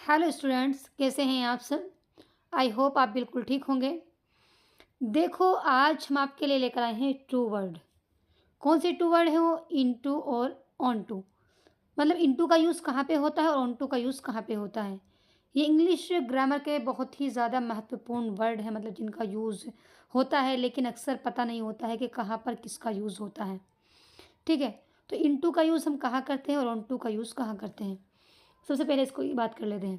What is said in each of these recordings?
Hello students, कैसे हैं आप सब। आई होप आप बिल्कुल ठीक होंगे। देखो, आज हम आपके लिए लेकर आए हैं टू वर्ड। कौन से टू वर्ड है वो? इनटू और ऑन टू। मतलब इनटू का यूज़ कहाँ पे होता है और ऑन टू का यूज़ कहाँ पे होता है। ये इंग्लिश ग्रामर के बहुत ही ज़्यादा महत्वपूर्ण वर्ड है, मतलब जिनका यूज़ होता है लेकिन अक्सर पता नहीं होता है कि कहाँ पर किसका यूज़ होता है। ठीक है, तो इनटू का यूज़ हम कहाँ करते हैं और ऑन टू का यूज़ कहाँ करते हैं। सबसे पहले इसको ये बात कर लेते हैं।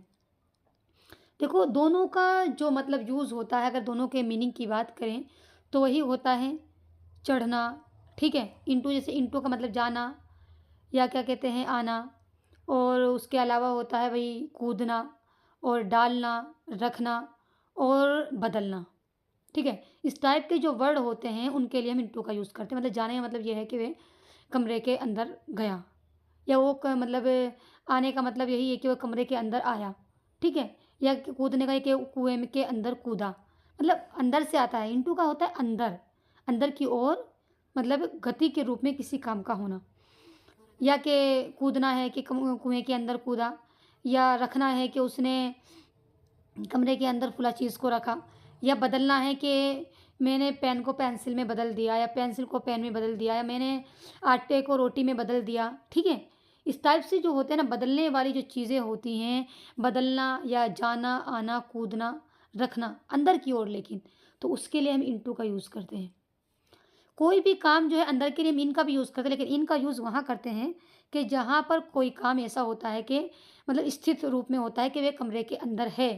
देखो, दोनों का जो मतलब यूज़ होता है, अगर दोनों के मीनिंग की बात करें तो वही होता है चढ़ना। ठीक है, इंटू जैसे इंटू का मतलब जाना या क्या कहते हैं आना, और उसके अलावा होता है वही कूदना और डालना, रखना और बदलना। ठीक है, इस टाइप के जो वर्ड होते हैं उनके लिए हम इंटू का यूज़ करते हैं। मतलब जाने का मतलब ये है कि वे कमरे के अंदर गया, या वो मतलब आने का मतलब यही है कि वो कमरे के अंदर आया। ठीक है, या कूदने का है कि कुएं में के अंदर कूदा, मतलब अंदर से आता है। इनटू का होता है अंदर, अंदर की ओर, मतलब गति के रूप में किसी काम का होना। या कि कूदना है कि कुएं के अंदर कूदा, या रखना है कि उसने कमरे के अंदर खुला चीज़ को रखा, या बदलना है कि मैंने पेन को पेंसिल में बदल दिया, या पेंसिल को पेन में बदल दिया, या मैंने आटे को रोटी में बदल दिया। ठीक है, इस टाइप से जो होते हैं ना बदलने वाली जो चीज़ें होती हैं, बदलना या जाना आना कूदना रखना अंदर की ओर, लेकिन तो उसके लिए हम इनटू का यूज़ करते हैं। कोई भी काम जो है अंदर के लिए हम इनका भी यूज़ करते हैं, लेकिन इनका यूज़ वहाँ करते हैं कि जहाँ पर कोई काम ऐसा होता है कि मतलब स्थित रूप में होता है कि वे कमरे के अंदर है,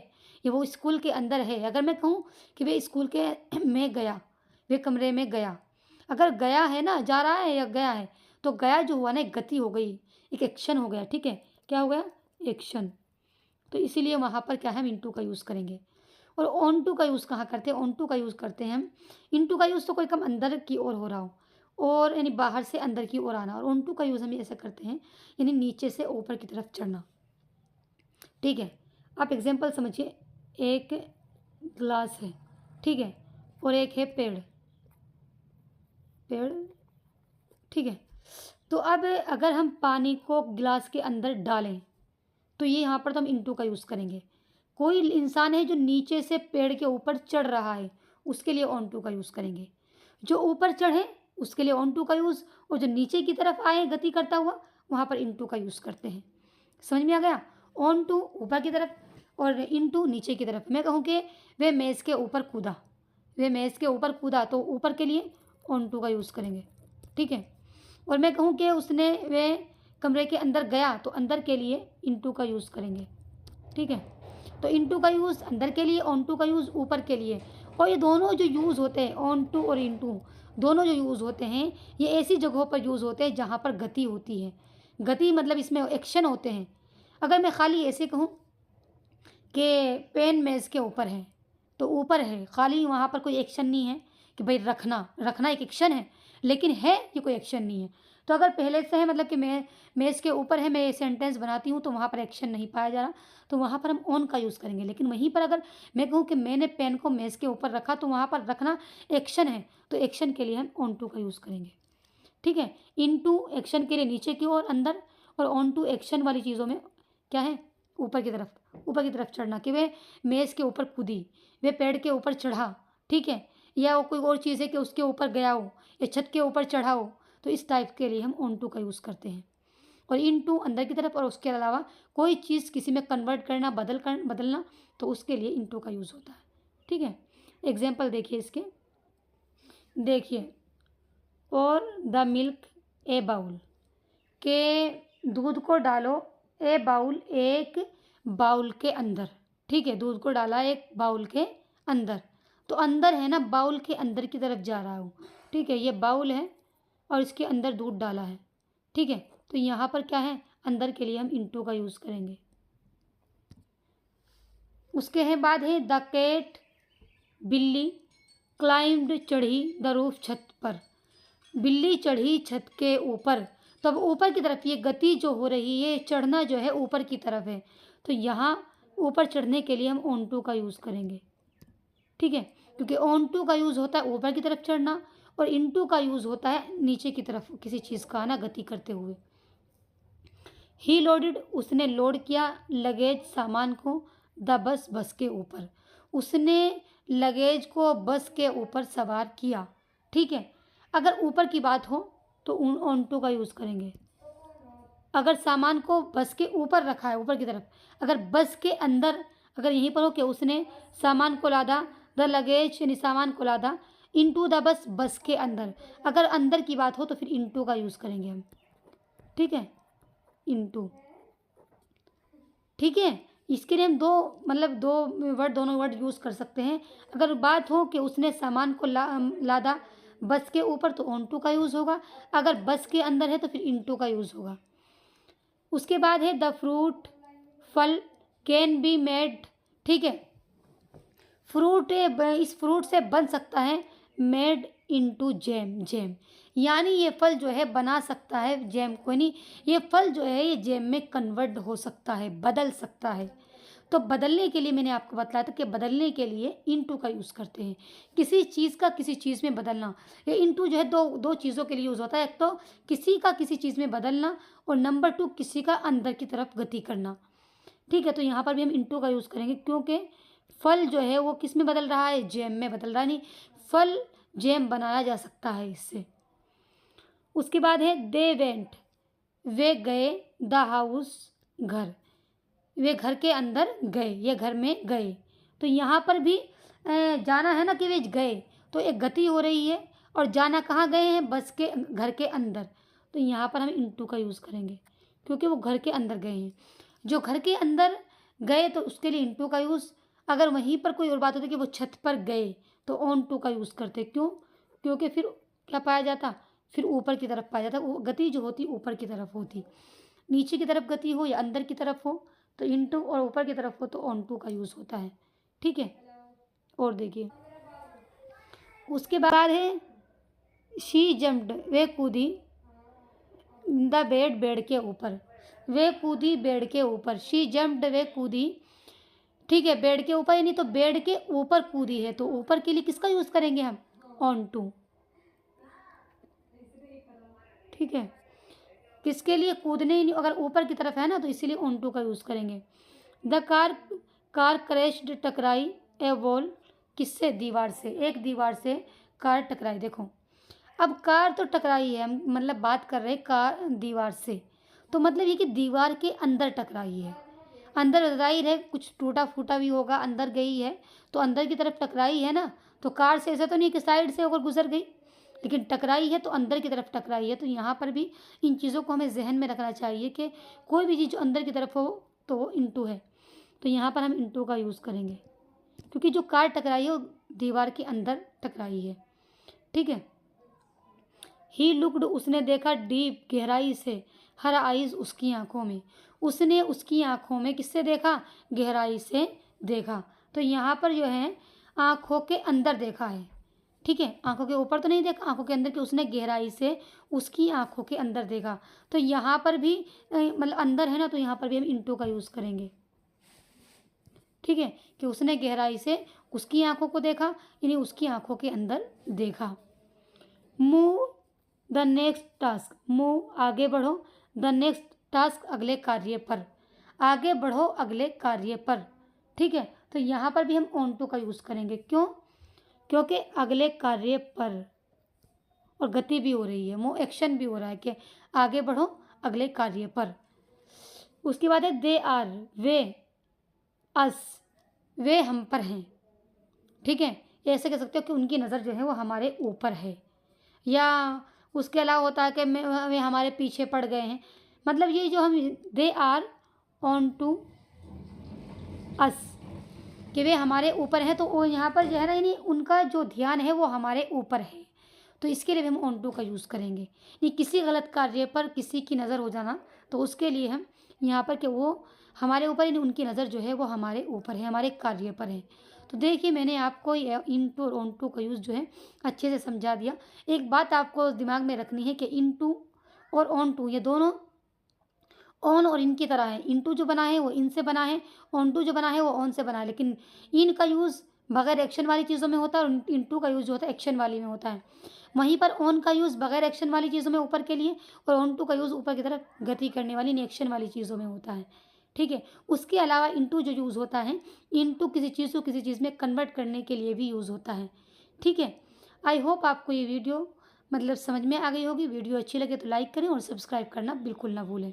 या वो स्कूल के अंदर है। अगर मैं कहूँ कि वे स्कूल के में गया, वे कमरे में गया, अगर गया है ना, जा रहा है या गया है, तो गया जो हुआ ना एक गति हो गई, एक एक्शन हो गया। ठीक है, क्या हो गया? एक्शन। तो इसीलिए वहाँ पर क्या है, हम इनटू का यूज़ करेंगे। और ऑन टू का यूज़ कहाँ करते हैं? ऑन टू का यूज़ करते हैं हम। इनटू का यूज़ तो कोई काम अंदर की ओर हो रहा हो, और यानी बाहर से अंदर की ओर आना। और ऑन टू का यूज़ हम ऐसे करते हैं, यानी नीचे से ऊपर की तरफ चढ़ना। ठीक है, आप एग्जाम्पल समझिए। एक ग्लास है, ठीक है, और एक है पेड़। पेड़, ठीक है। तो अब अगर हम पानी को गिलास के अंदर डालें तो ये यहाँ पर तो हम इनटू का यूज़ करेंगे। कोई इंसान है जो नीचे से पेड़ के ऊपर चढ़ रहा है, उसके लिए ऑन टू का यूज़ करेंगे। जो ऊपर चढ़े उसके लिए ऑन टू का यूज़, और जो नीचे की तरफ आए गति करता हुआ, वहाँ पर इनटू का यूज़ करते हैं। समझ में आ गया? ऑन टू ऊपर की तरफ और इनटू नीचे की तरफ। मैं कहूँ कि वह मेज़ के ऊपर कूदा, वह मेज़ के ऊपर कूदा, तो ऊपर के लिए ऑन टू का यूज़ करेंगे। ठीक है, और मैं कहूँ कि उसने वह कमरे के अंदर गया, तो अंदर के लिए इनटू का यूज़ करेंगे। ठीक है, तो इनटू का यूज़ अंदर के लिए, ऑन टू का यूज़ ऊपर के लिए। और ये दोनों जो यूज़ होते हैं, ऑन टू और इनटू, दोनों जो यूज़ होते हैं, ये ऐसी जगहों पर यूज़ होते हैं जहाँ पर गति होती है। गति मतलब इसमें एक्शन होते हैं। अगर मैं खाली ऐसे कहूँ कि पेन मेज़ के ऊपर है, तो ऊपर है खाली, वहाँ पर कोई एक्शन नहीं है कि भाई रखना, रखना एक एक्शन है, लेकिन है ये कोई एक्शन नहीं है। तो अगर पहले से है मतलब कि मैं मेज़ के ऊपर है, मैं ये सेंटेंस बनाती हूँ, तो वहाँ पर एक्शन नहीं पाया जा रहा, तो वहाँ पर हम ऑन का यूज़ करेंगे। लेकिन वहीं पर अगर मैं कहूँ कि मैंने पेन को मेज़ के ऊपर रखा, तो वहाँ पर रखना एक्शन है, तो एक्शन के लिए हम ऑन टू का यूज़ करेंगे। ठीक है, इनटू एक्शन के लिए नीचे की ओर अंदर, और ऑन टू एक्शन वाली चीज़ों में क्या है, ऊपर की तरफ, ऊपर की तरफ चढ़ना, कि वे मेज़ के ऊपर कूदी, वे पेड़ के ऊपर चढ़ा। ठीक है, या वो कोई और चीज़ है कि उसके ऊपर गया हो, या छत के ऊपर चढ़ा हो, तो इस टाइप के लिए हम ऑन टू का यूज़ करते हैं। और इनटू अंदर की तरफ, और उसके अलावा कोई चीज़ किसी में कन्वर्ट करना, बदलना, तो उसके लिए इनटू का यूज़ होता है। ठीक है, एग्जाम्पल देखिए इसके। देखिए, और द मिल्क ए बाउल, के दूध को डालो ए बाउल, एक बाउल के अंदर। ठीक है, दूध को डाला एक बाउल के अंदर, तो अंदर है ना, बाउल के अंदर की तरफ जा रहा हूँ। ठीक है, ये बाउल है और इसके अंदर दूध डाला है। ठीक है, तो यहाँ पर क्या है, अंदर के लिए हम इनटू का यूज़ करेंगे। उसके है बाद है द कैट, बिल्ली, क्लाइम्ड, चढ़ी द रूफ, छत पर। बिल्ली चढ़ी छत के ऊपर, तो अब ऊपर की तरफ ये गति जो हो रही है, चढ़ना जो है ऊपर की तरफ है, तो यहाँ ऊपर चढ़ने के लिए हम ऑन टू का यूज़ करेंगे। ठीक है, क्योंकि ऑन टू का यूज़ होता है ऊपर की तरफ चढ़ना, और इन टू का यूज़ होता है नीचे की तरफ किसी चीज़ का आना गति करते हुए। ही लोडेड उसने लोड किया लगेज सामान को द बस बस के ऊपर। उसने लगेज को बस के ऊपर सवार किया। ठीक है, अगर ऊपर की बात हो तो ऑन टू का यूज़ करेंगे। अगर सामान को बस के ऊपर रखा है ऊपर की तरफ, अगर बस के अंदर अगर यहीं पर हो कि उसने सामान को लादा, द लगेज यानी सामान को लादा इनटू द बस बस के अंदर, अगर अंदर की बात हो तो फिर इनटू का यूज़ करेंगे हम। ठीक है, इनटू। ठीक है, इसके लिए हम दोनों वर्ड यूज़ कर सकते हैं। अगर बात हो कि उसने सामान को लादा बस के ऊपर तो ऑन टू का यूज़ होगा, अगर बस के अंदर है तो फिर इनटू का यूज़ होगा। उसके बाद है द फ्रूट, फल कैन बी मेड। ठीक है, फ्रूट इस फ्रूट से बन सकता है मेड इनटू जैम, जैम यानी ये फल जो है बना सकता है जैम को, नहीं ये फल जो है ये जैम में कन्वर्ट हो सकता है, बदल सकता है। तो बदलने के लिए मैंने आपको बताया था कि बदलने के लिए इनटू का यूज़ करते हैं, किसी चीज़ का किसी चीज़ में बदलना। ये इनटू जो है दो चीज़ों के लिए यूज़ होता है, एक तो किसी का किसी चीज़ में बदलना और नंबर 2 किसी का अंदर की तरफ गति करना। ठीक है, तो यहाँ पर भी हम इनटू का यूज़ करेंगे क्योंकि फल जो है वो किस में बदल रहा है, जैम में बदल रहा है, नहीं फल जैम बनाया जा सकता है इससे। उसके बाद है दे वेंट, वे गए, द हाउस घर, वे घर के अंदर गए, ये घर में गए। तो यहाँ पर भी जाना है ना कि वे गए, तो एक गति हो रही है और जाना कहाँ गए हैं, बस के घर के अंदर। तो यहाँ पर हम इनटू का यूज़ करेंगे क्योंकि वो घर के अंदर गए हैं। जो घर के अंदर गए तो उसके लिए इनटू का यूज़। अगर वहीं पर कोई और बात होती कि वो छत पर गए तो ऑन टू का यूज़ करते। क्यों? क्योंकि फिर क्या पाया जाता, फिर ऊपर की तरफ पाया जाता, वो गति जो होती ऊपर की तरफ होती। नीचे की तरफ गति हो या अंदर की तरफ हो तो इनटू, और ऊपर की तरफ हो तो ऑन टू का यूज़ होता है। ठीक है, और देखिए उसके बाद है शी जम्प्ड, वे कूदी, द बेड, बेड के ऊपर, वे कूदी बेड के ऊपर, शी जम्प्ड वे कूदी। ठीक है, बेड के ऊपर यानी तो बेड के ऊपर कूदी है, तो ऊपर के लिए किसका यूज़ करेंगे हम, ऑन टू। ठीक है, किसके लिए, कूदने ही नहीं, अगर ऊपर की तरफ है ना तो इसीलिए ऑन टू का यूज़ करेंगे। द कार क्रैश्ड, टकराई, ए वॉल, किससे, दीवार से, एक दीवार से कार टकराई। देखो अब कार तो टकराई है, हम मतलब बात कर रहे हैं कार दीवार से, तो मतलब ये कि दीवार के अंदर टकराई है। अंदर जाहिर है कुछ टूटा फूटा भी होगा, अंदर गई है तो अंदर की तरफ टकराई है ना। तो कार से ऐसा तो नहीं कि साइड से होकर गुजर गई, लेकिन टकराई है तो अंदर की तरफ टकराई है। तो यहाँ पर भी इन चीज़ों को हमें जहन में रखना चाहिए कि कोई भी चीज़ जो अंदर की तरफ हो तो वो इनटू है। तो यहाँ पर हम इनटू का यूज़ करेंगे क्योंकि जो कार टकराई है वो दीवार के अंदर टकराई है। ठीक है, ही लुक्ड, उसने देखा, डीप, गहराई से, हर आइज, उसकी आंखों में, उसने उसकी आंखों में, किससे देखा, गहराई से देखा। तो यहाँ पर जो है आंखों के अंदर देखा है। ठीक है, आंखों के ऊपर तो नहीं देखा, आंखों के अंदर, कि उसने गहराई से उसकी आंखों के अंदर देखा। तो यहाँ पर भी मतलब अंदर है ना, तो यहाँ पर भी हम इनटू का यूज़ करेंगे। ठीक है, कि उसने गहराई से उसकी आंखों को देखा यानी उसकी आंखों के अंदर देखा। Move the next task, move आगे बढ़ो, द नेक्स्ट टास्क अगले कार्य पर, आगे बढ़ो अगले कार्य पर। ठीक है, तो यहाँ पर भी हम ऑन टू का यूज़ करेंगे। क्यों? क्योंकि अगले कार्य पर और गति भी हो रही है, मूव एक्शन भी हो रहा है कि आगे बढ़ो अगले कार्य पर। उसके बाद है दे आर, वे, अस, वे हम पर हैं। ठीक है, ऐसे कह सकते हो कि उनकी नज़र जो है वो हमारे ऊपर है, या उसके अलावा होता है कि वे हमारे पीछे पड़ गए हैं। मतलब ये जो हम they are on to us, कि वे हमारे ऊपर हैं, तो वो यहाँ पर जो है ना यानी उनका जो ध्यान है वो हमारे ऊपर है, तो इसके लिए हम ऑन टू का यूज़ करेंगे। ये किसी गलत कार्य पर किसी की नज़र हो जाना, तो उसके लिए हम यहाँ पर कि वो हमारे ऊपर यानी उनकी नज़र जो है वो हमारे ऊपर है, हमारे कार्य पर है। तो देखिए मैंने आपको इनटू और ऑन टू का यूज़ जो है अच्छे से समझा दिया। एक बात आपको दिमाग में रखनी है कि इनटू और ऑन टू ये दोनों ऑन और इन की तरह है। इनटू जो बना है वो इन से बना है, ऑन टू जो बना है वो ऑन से बना है, लेकिन इन का यूज़ बगैर एक्शन वाली चीज़ों में होता है और इनटू का यूज़ जो होता है एक्शन वाली में होता है। वहीं पर ऑन का यूज़ बगैर एक्शन वाली चीज़ों में ऊपर के लिए, और ऑन टू का यूज़ ऊपर की तरफ गति करने वाली एक्शन वाली चीज़ों में होता है। ठीक है। उसके अलावा इनटू जो यूज़ होता है, इनटू किसी चीज़ को किसी चीज़ में कन्वर्ट करने के लिए भी यूज़ होता है। ठीक है। आई होप आपको ये वीडियो मतलब समझ में आ गई होगी। वीडियो अच्छी लगे तो लाइक करें और सब्सक्राइब करना बिल्कुल ना भूलें।